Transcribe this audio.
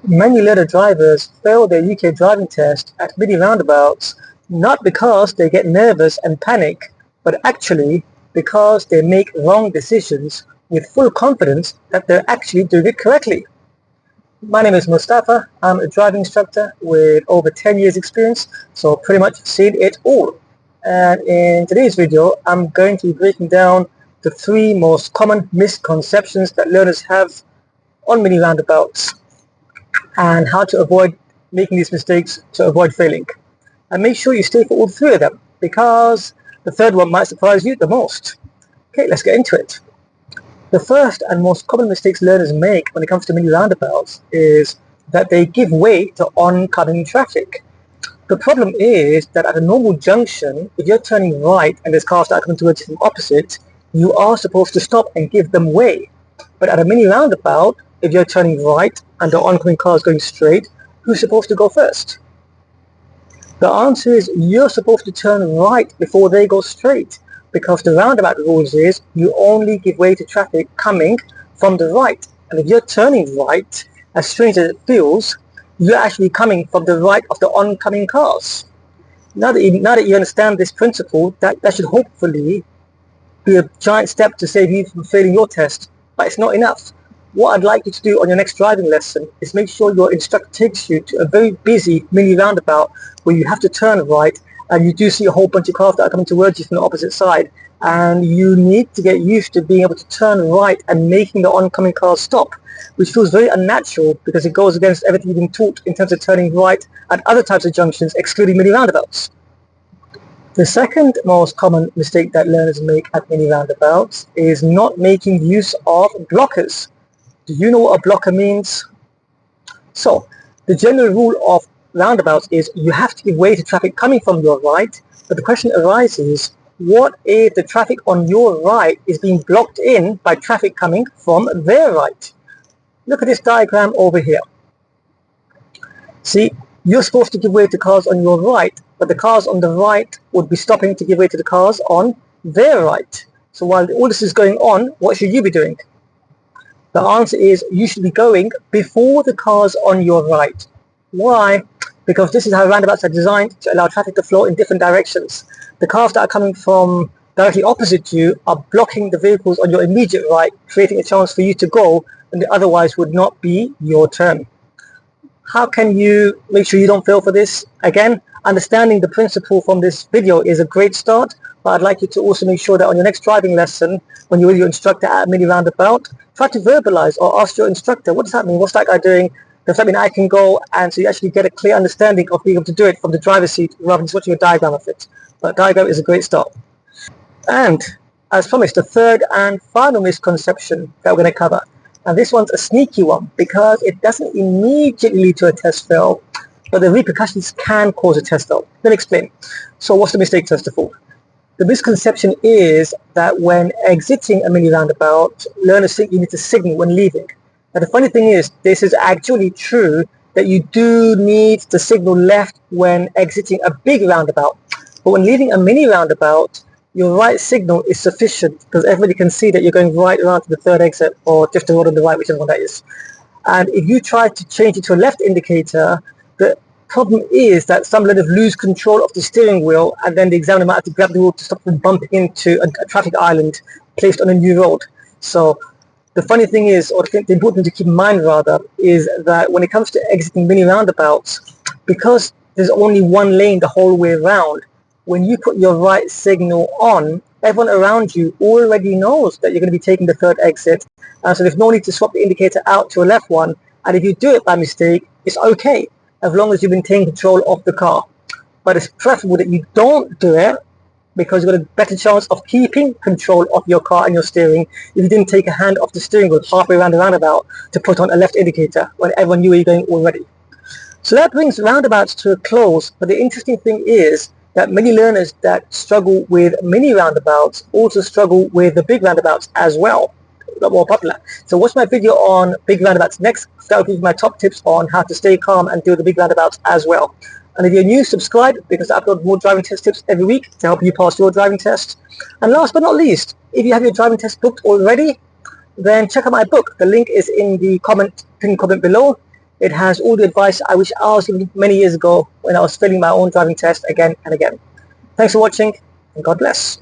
Many learner drivers fail their UK driving test at mini roundabouts not because they get nervous and panic, but actually because they make wrong decisions with full confidence that they're actually doing it correctly. My name is Mustafa. I'm a driving instructor with over 10 years experience, so pretty much seen it all. And in today's video, I'm going to be breaking down the 3 most common misconceptions that learners have on mini roundabouts and how to avoid making these mistakes to avoid failing. And make sure you stay for all 3 of them, because the third one might surprise you the most. Okay, let's get into it. The first and most common mistakes learners make when it comes to mini roundabouts is that they give way to oncoming traffic. The problem is that at a normal junction, if you're turning right and there's cars that are coming towards you from opposite, you are supposed to stop and give them way. But at a mini roundabout, if you're turning right and the oncoming car is going straight, who's supposed to go first? The answer is you're supposed to turn right before they go straight, because the roundabout rules is you only give way to traffic coming from the right. And if you're turning right, as strange as it feels, you're actually coming from the right of the oncoming cars. Now that you understand this principle, that should hopefully be a giant step to save you from failing your test, but it's not enough. What I'd like you to do on your next driving lesson is make sure your instructor takes you to a very busy mini roundabout where you have to turn right and you do see a whole bunch of cars that are coming towards you from the opposite side, and you need to get used to being able to turn right and making the oncoming cars stop, which feels very unnatural because it goes against everything you've been taught in terms of turning right at other types of junctions, excluding mini roundabouts. The second most common mistake that learners make at mini roundabouts is not making use of blockers. Do you know what a blocker means? So, the general rule of roundabouts is you have to give way to traffic coming from your right, but the question arises, what if the traffic on your right is being blocked in by traffic coming from their right? Look at this diagram over here. See, you're supposed to give way to cars on your right, but the cars on the right would be stopping to give way to the cars on their right. So while all this is going on, what should you be doing? The answer is you should be going before the cars on your right. Why? Because this is how roundabouts are designed to allow traffic to flow in different directions. The cars that are coming from directly opposite you are blocking the vehicles on your immediate right, creating a chance for you to go when it otherwise would not be your turn. How can you make sure you don't fail for this? Again, understanding the principle from this video is a great start, but I'd like you to also make sure that on your next driving lesson, when you're with your instructor at a mini roundabout, try to verbalize or ask your instructor, what does that mean? What's that guy doing? Does that mean I can go? And so you actually get a clear understanding of being able to do it from the driver's seat rather than just watching a diagram of it. But a diagram is a great start. And as promised, the third and final misconception that we're going to cover. And this one's a sneaky one because it doesn't immediately lead to a test fail, but the repercussions can cause a test fail. Let me explain. So what's the mistake, first of all? The misconception is that when exiting a mini roundabout, learners think you need to signal when leaving. Now the funny thing is, this is actually true that you do need to signal left when exiting a big roundabout. But when leaving a mini roundabout, your right signal is sufficient because everybody can see that you're going right around to the third exit or just the road on the right, whichever one that is. And if you try to change it to a left indicator, the problem is that some learners lose control of the steering wheel, and then the examiner might have to grab the wheel to stop them bumping into a traffic island placed on a new road. So the funny thing is, or the important thing to keep in mind rather, is that when it comes to exiting mini roundabouts, because there's only one lane the whole way around, when you put your right signal on, everyone around you already knows that you're going to be taking the third exit, so there's no need to swap the indicator out to a left one. And if you do it by mistake, it's okay, as long as you maintain control of the car. But it's preferable that you don't do it, because you've got a better chance of keeping control of your car and your steering if you didn't take a hand off the steering wheel halfway around the roundabout to put on a left indicator when everyone knew where you're going already. So that brings roundabouts to a close, but the interesting thing is that many learners that struggle with mini roundabouts also struggle with the big roundabouts as well, a lot more popular. So watch my video on big roundabouts next. That will give you my top tips on how to stay calm and deal with the big roundabouts as well. And if you're new, subscribe, because I upload more driving test tips every week to help you pass your driving test. And last but not least, if you have your driving test booked already, then check out my book. The link is in the pinned comment below. It has all the advice I wish I was given many years ago when I was failing my own driving test again and again. Thanks for watching, and God bless.